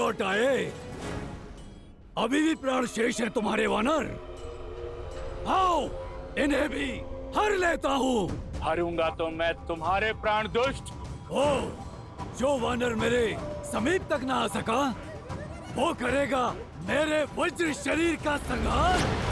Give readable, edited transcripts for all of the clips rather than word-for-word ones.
लौट आए। अभी भी प्राण शेष है तुम्हारे वानर। आओ, इन्हें भी हर लेता हूँ। हरूंगा तो मैं तुम्हारे प्राण दुष्ट। ओ, जो वानर मेरे समीप तक ना आ सका, वो करेगा मेरे वज्र शरीर का संहार।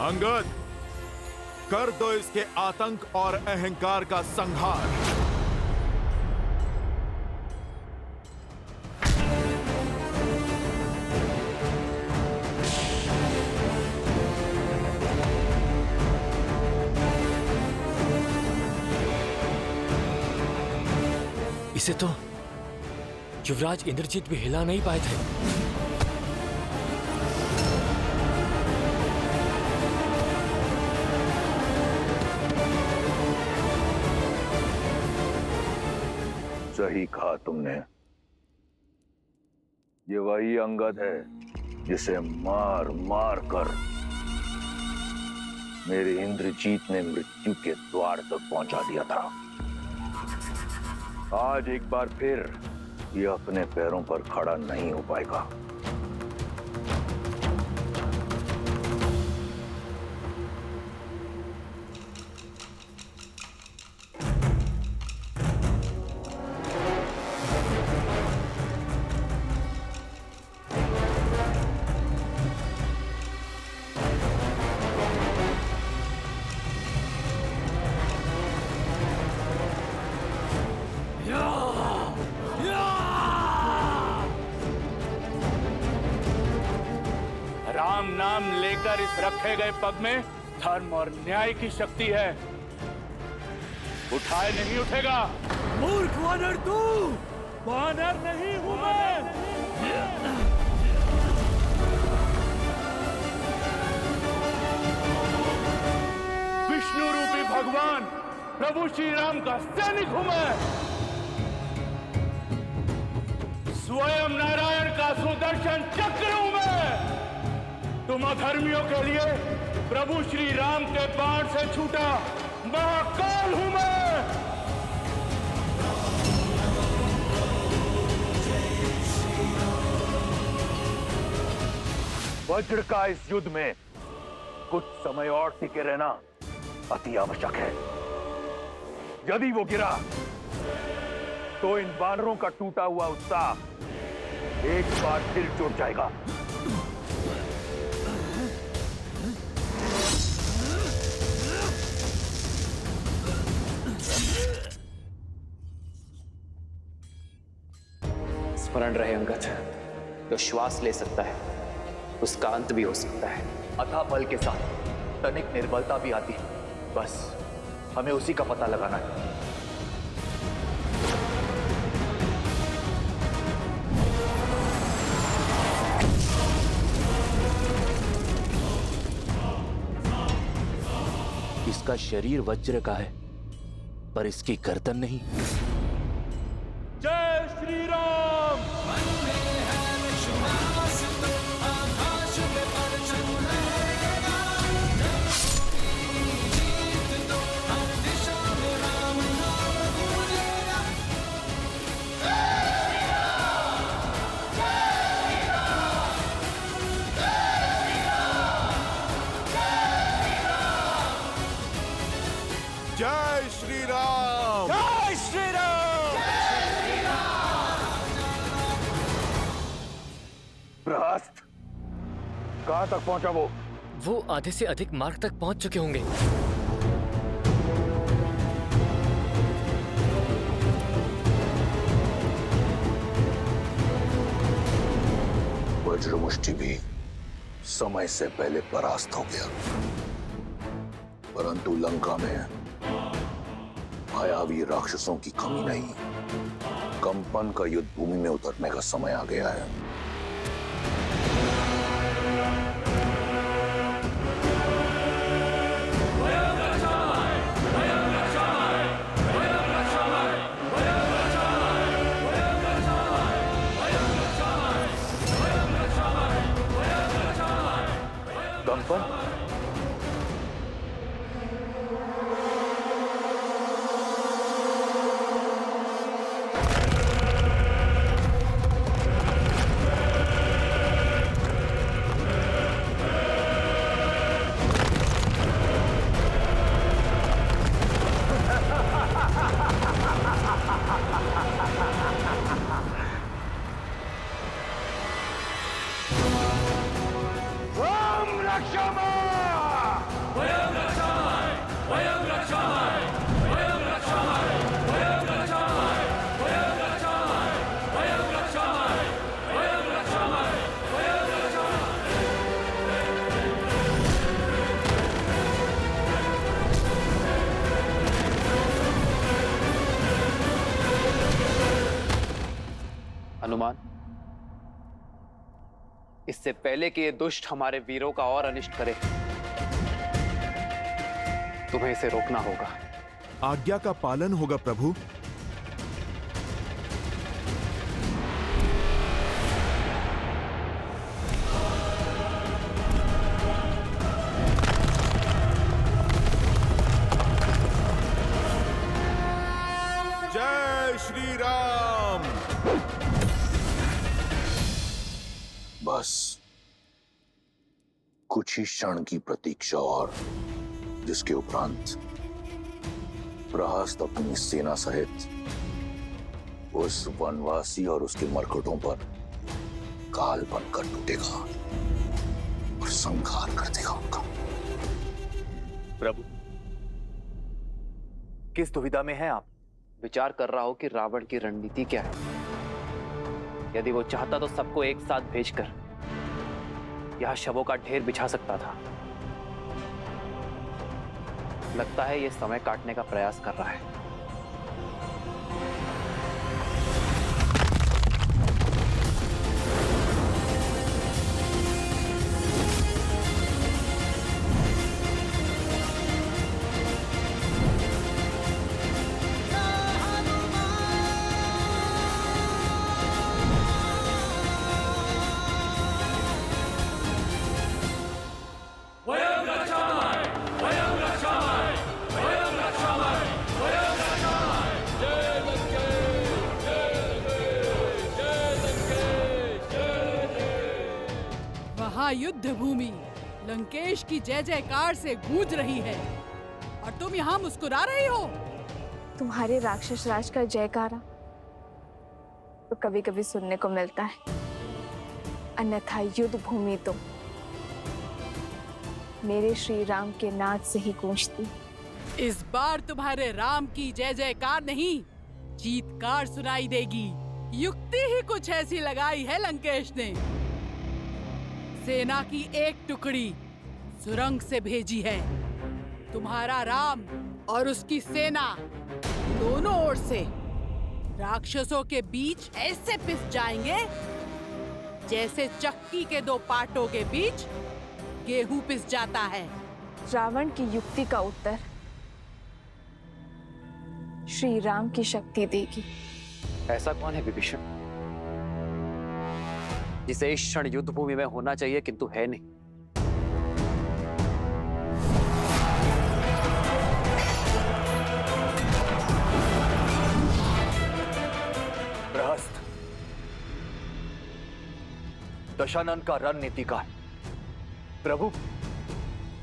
अंगद, कर दो इसके आतंक और अहंकार का संहार। इसे तो युवराज इंद्रजीत भी हिला नहीं पाए थे। सही कहा तुमने। ये वही अंगद है जिसे मार मार कर मेरे इंद्रजीत ने मृत्यु के द्वार तक पहुंचा दिया था। आज एक बार फिर ये अपने पैरों पर खड़ा नहीं हो पाएगा। राम नाम लेकर इस रखे गए पग में धर्म और न्याय की शक्ति है। उठाए नहीं उठेगा। मूर्ख वानर तू! वानर नहीं हूं मैं। विष्णु रूपी भगवान प्रभु श्री राम का सैनिक हूं मैं। स्वयं नारायण का सुदर्शन चक्र हूं मैं। तुम अधर्मियों के लिए प्रभु श्री राम के बाण से छूटा महाकाल हूं मैं। वज्र का इस युद्ध में कुछ समय और टिके रहना अति आवश्यक है। यदि वो गिरा तो इन वानरों का टूटा हुआ उत्साह एक बार फिर जुट जाएगा। स्मरण रहे अंगद, जो श्वास ले सकता है उसका अंत भी हो सकता है। अथाह बल के साथ तनिक निर्बलता भी आती है। बस हमें उसी का पता लगाना है। इसका शरीर वज्र का है, पर इसकी गर्दन नहीं। जय श्री राम। जय श्री राम। जय श्री राम! प्रहस्त, कहां तक पहुंचा वो? वो आधे से अधिक मार्ग तक पहुंच चुके होंगे। वज्रमुष्टि भी समय से पहले परास्त हो गया, परंतु लंका में मायावी राक्षसों की कमी नहीं। कंपन का युद्ध भूमि में उतरने का समय आ गया है। कंपन? हनुमान, इससे पहले कि ये दुष्ट हमारे वीरों का और अनिष्ट करे, तुम्हें इसे रोकना होगा। आज्ञा का पालन होगा प्रभु। जय श्री राम। बस कुछ ही क्षण की प्रतीक्षा और, जिसके उपरांत प्रहस्त अपनी सेना सहित उस वनवासी और उसके मरकटों पर काल बनकर टूटेगा और संहार कर देगा उनका। प्रभु, किस दुविधा में हैं आप? विचार कर रहा हो कि रावण की रणनीति क्या है। यदि वो चाहता तो सबको एक साथ भेजकर यहां शवों का ढेर बिछा सकता था। लगता है ये समय काटने का प्रयास कर रहा है। युद्ध भूमि लंकेश की जय जयकार से गूंज रही है और तुम यहाँ मुस्कुरा रही हो। तुम्हारे राक्षस राज का जयकारा तो कभी कभी सुनने को मिलता है, अन्यथा युद्ध भूमि तो मेरे श्री राम के नाद से ही गूंजती। इस बार तुम्हारे राम की जय जयकार नहीं, चीत्कार सुनाई देगी। युक्ति ही कुछ ऐसी लगाई है लंकेश ने। सेना की एक टुकड़ी सुरंग से भेजी है। तुम्हारा राम और उसकी सेना दोनों ओर से राक्षसों के बीच ऐसे पिस जाएंगे जैसे चक्की के दो पाटों के बीच गेहूं पिस जाता है। रावण की युक्ति का उत्तर श्री राम की शक्ति देगी। ऐसा कौन है विभीषण जिसे इस क्षण युद्ध भूमि में होना चाहिए किंतु है नहीं? प्रहस्त दशानन का रणनीतिकार। प्रभु,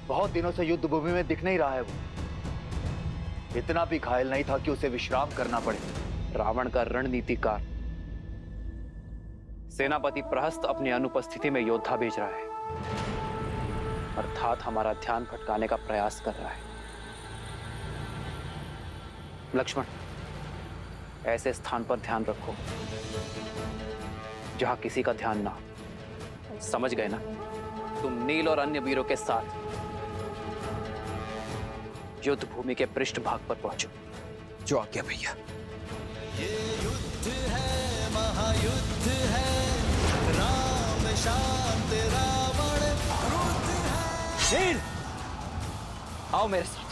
बहुत दिनों से युद्ध भूमि में दिख नहीं रहा है वो। इतना भी घायल नहीं था कि उसे विश्राम करना पड़े। रावण का रणनीतिकार सेनापति प्रहस्त अपनी अनुपस्थिति में योद्धा भेज रहा है, अर्थात हमारा ध्यान भटकाने का प्रयास कर रहा है। लक्ष्मण, ऐसे स्थान पर ध्यान रखो जहां किसी का ध्यान ना हो। समझ गए ना? तुम नील और अन्य वीरों के साथ युद्ध भूमि के पृष्ठभाग पर पहुंचो। जो आज्ञा भैया। ये युद्ध है, महायुद्ध है, राम शांत रावण क्रुद्ध है। शील, आओ मेरे साथ।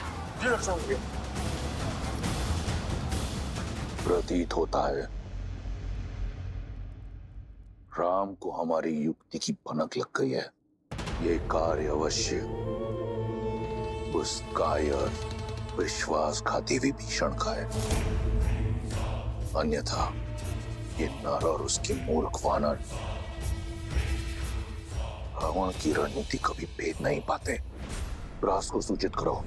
प्रतीत होता है राम को हमारी युक्ति की भनक लग गई है। ये कार्य अवश्य उस कायर विश्वासघाती विभीषण का है, अन्यथा ये नर और उसकी मूर्ख वानर रावण की रणनीति कभी भेद नहीं पाते। रास को सूचित करो।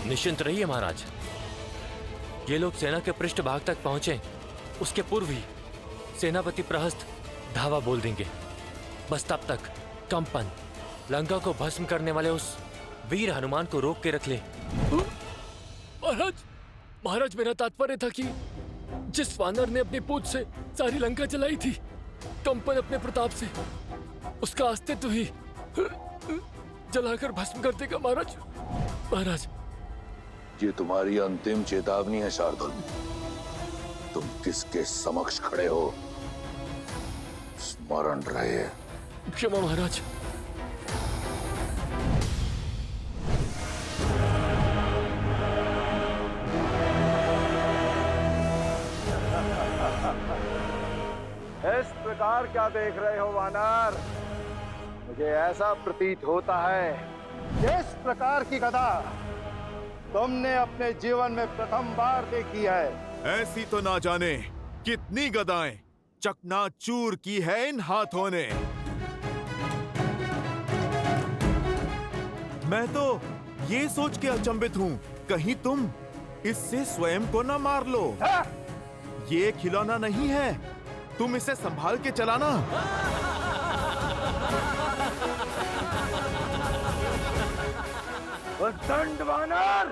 निश्चिंत रहिए महाराज, ये लोग सेना के पृष्ठभाग तक पहुंचे उसके पूर्व ही सेनापति प्रहस्त धावा बोल देंगे। बस तब तक कंपन लंका को भस्म करने वाले उस वीर हनुमान को रोक के रख ले। महाराज मेरा तात्पर्य था कि जिस वानर ने अपनी पूंछ से सारी लंका जलाई थी, कंपन अपने प्रताप से उसका अस्तित्व ही जलाकर भस्म कर देगा। महाराज ये तुम्हारी अंतिम चेतावनी है शार्दुल। तुम किसके समक्ष खड़े हो, स्मरण रहे। क्षमा महाराज। इस प्रकार क्या देख रहे हो वानर? मुझे ऐसा प्रतीत होता है कि इस प्रकार की गदा तुमने अपने जीवन में प्रथम बार देखी है। ऐसी तो ना जाने कितनी गदाएं चकनाचूर की है इन हाथों ने। मैं तो ये सोच के अचंभित हूँ, कहीं तुम इससे स्वयं को न मार लो। ये खिलौना नहीं है, तुम इसे संभाल के चलाना। दंड वानर,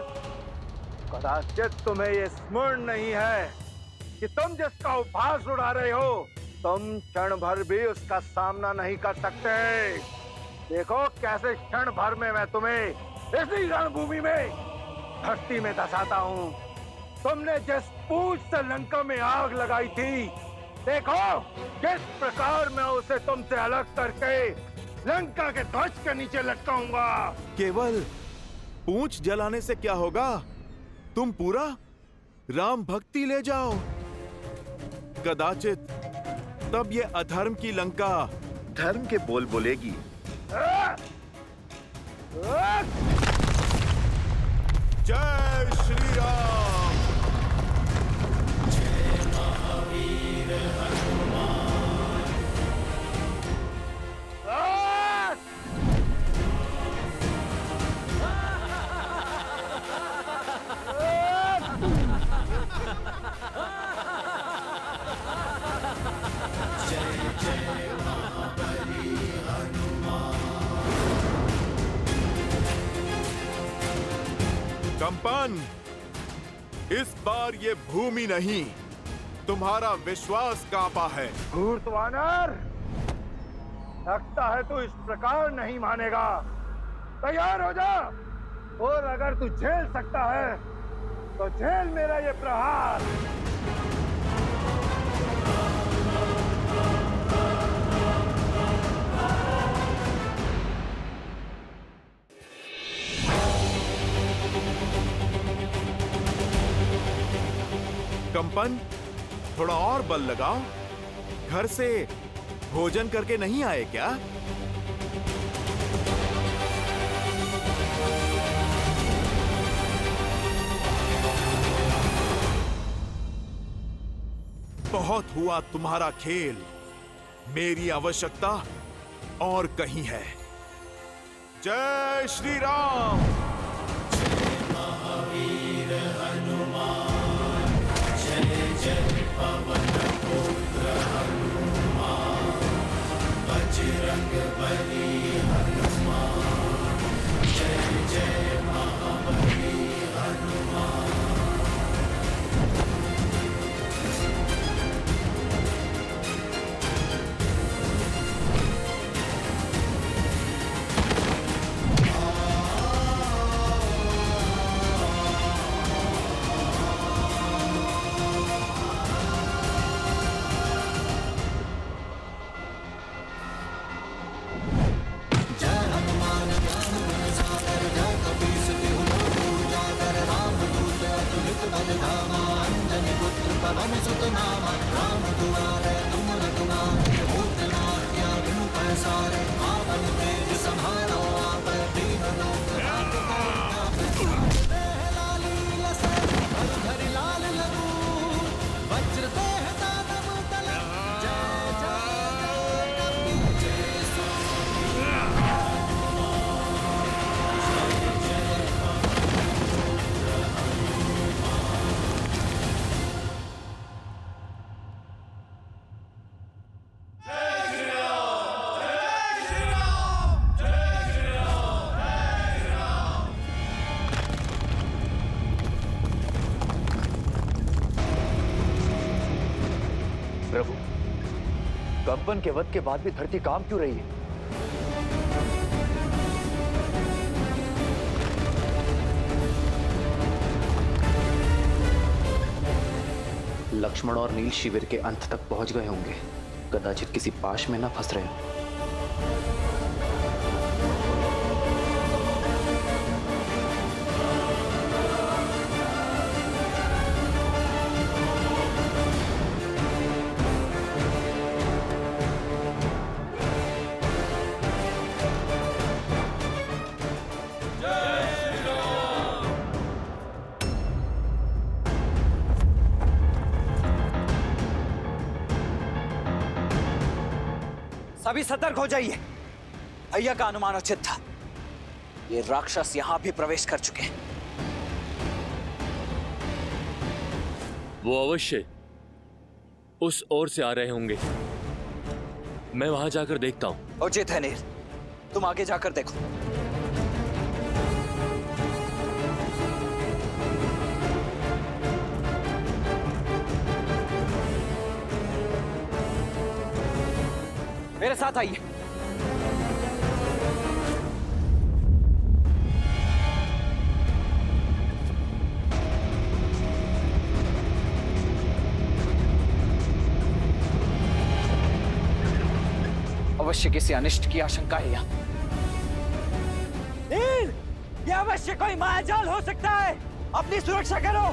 कदाचित तुम्हें ये स्मरण नहीं है कि तुम जिसका उपहास उड़ा रहे हो, तुम क्षण भर भी उसका सामना नहीं कर सकते। देखो कैसे क्षण भर में मैं तुम्हें इसी रणभूमि में धरती में धसाता हूँ। तुमने जिस पूंछ से लंका में आग लगाई थी, देखो किस प्रकार मैं उसे तुमसे अलग करके लंका के ध्वज के नीचे लटकाऊंगा। केवल पूंछ जलाने से क्या होगा, तुम पूरा राम भक्ति ले जाओ। कदाचित तब ये अधर्म की लंका धर्म के बोल बोलेगी। जय श्री राम। जय महावीर हनुमान। कंपन, इस बार ये भूमि नहीं, तुम्हारा विश्वास कांपा है। धूर्त वानर, लगता है तू इस प्रकार नहीं मानेगा। तैयार हो जा, और अगर तू झेल सकता है तो झेल मेरा ये प्रहार। कंपन, थोड़ा और बल लगाओ। घर से भोजन करके नहीं आए क्या? बहुत हुआ तुम्हारा खेल, मेरी आवश्यकता और कहीं है। जय श्री राम। जय महावीर हनुमान। जय जय पवन पुत्र हनुमान। बजरंग बली हनुमान। जय जय महाबली हनुमान। पवन सुत नामा, राम दुआरे तुम रघुनाथ, पूतना त्याग पैसारे, आपन तेज संभालो आप, दीन लोक हाथ लाली लसे, हरि हरि लाल लघु, वज्र देह दानव तल, जय जय कपि जय प्रभु, कंपन के वध के बाद भी धरती कांप क्यों रही है? लक्ष्मण और नील शिविर के अंत तक पहुंच गए होंगे, कदाचित किसी पाश में ना फंस रहे हों। सभी सतर्क हो जाइए। भैया का अनुमान उचित था, ये राक्षस यहां भी प्रवेश कर चुके हैं। वो अवश्य उस ओर से आ रहे होंगे, मैं वहां जाकर देखता हूं। उचित है नील, तुम आगे जाकर देखो। मेरे साथ आइए। अवश्य किसी अनिष्ट की आशंका है यहाँ। नील, ये अवश्य कोई मायाजाल हो सकता है, अपनी सुरक्षा करो।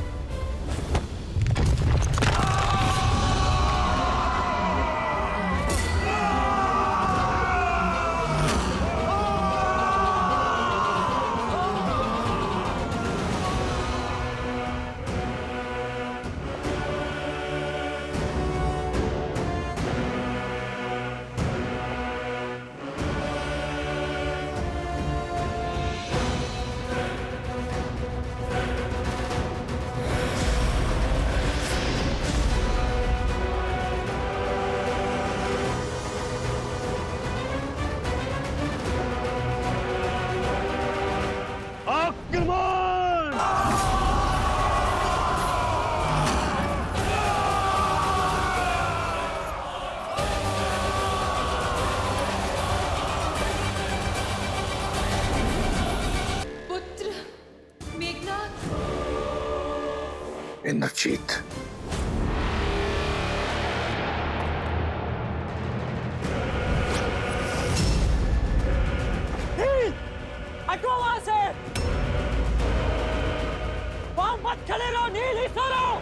इंद्रजीत, हटो वहां से, वहां मत खड़े रहो, नील ही सो रहो।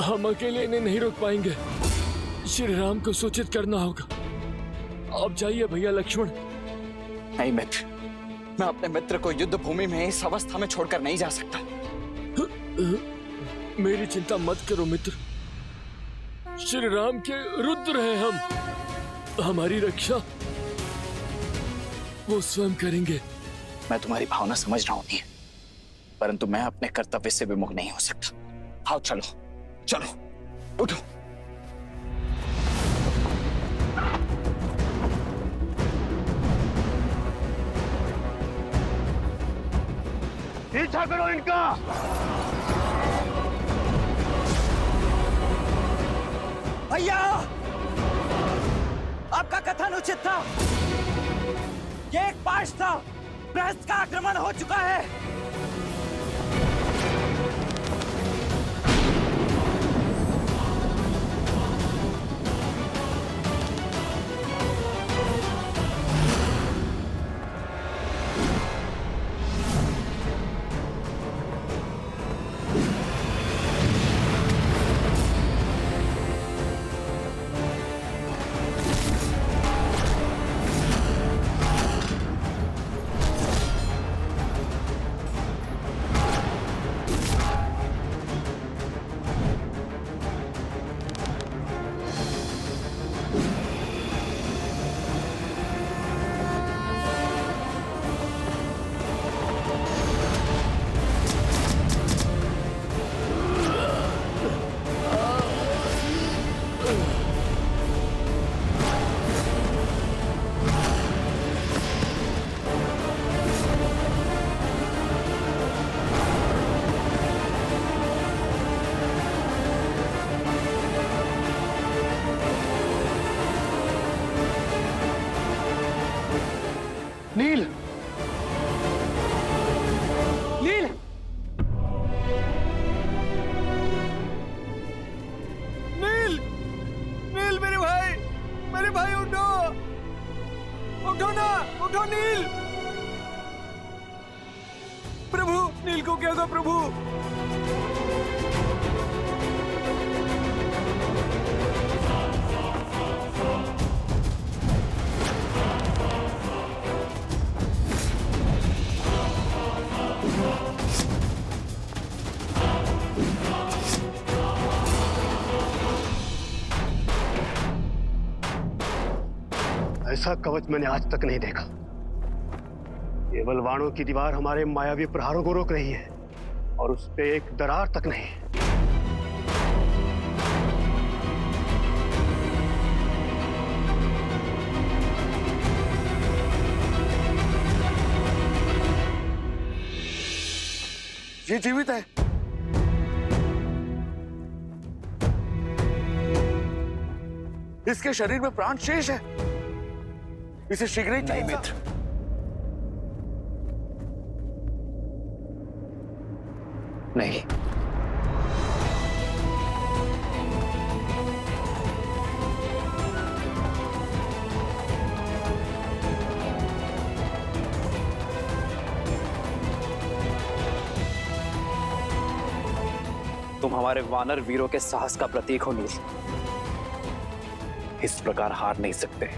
हम अकेले इन्हें नहीं रोक पाएंगे, श्री राम को सूचित करना होगा। आप जाइए भैया लक्ष्मण। नहीं मित्र, मैं अपने मित्र को युद्ध भूमि में इस अवस्था में छोड़कर नहीं जा सकता। मेरी चिंता मत करो मित्र, श्री राम के रुद्र हैं हम, हमारी रक्षा वो स्वयं करेंगे। मैं तुम्हारी भावना समझ रहा हूं नील, परंतु मैं अपने कर्तव्य से विमुख नहीं हो सकता। आओ चलो, चलो उठो। पीछा करो इनका। भैया, आपका कथन उचित था। ये एक पाश था, बृहस्पति का आक्रमण हो चुका है। नील, नील, नील, नील मेरे भाई उठो, उठो ना, उठो नील। प्रभु, नील को क्या दो प्रभु। ऐसा कवच मैंने आज तक नहीं देखा। केवल वाणों की दीवार हमारे मायावी प्रहारों को रोक रही है और उस पे एक दरार तक नहीं। ये जीवित है। इसके शरीर में प्राण शेष है। इसे शीघ्र ही नहीं मित्र, नहीं। तुम हमारे वानर वीरों के साहस का प्रतीक हो नील। इस प्रकार हार नहीं सकते।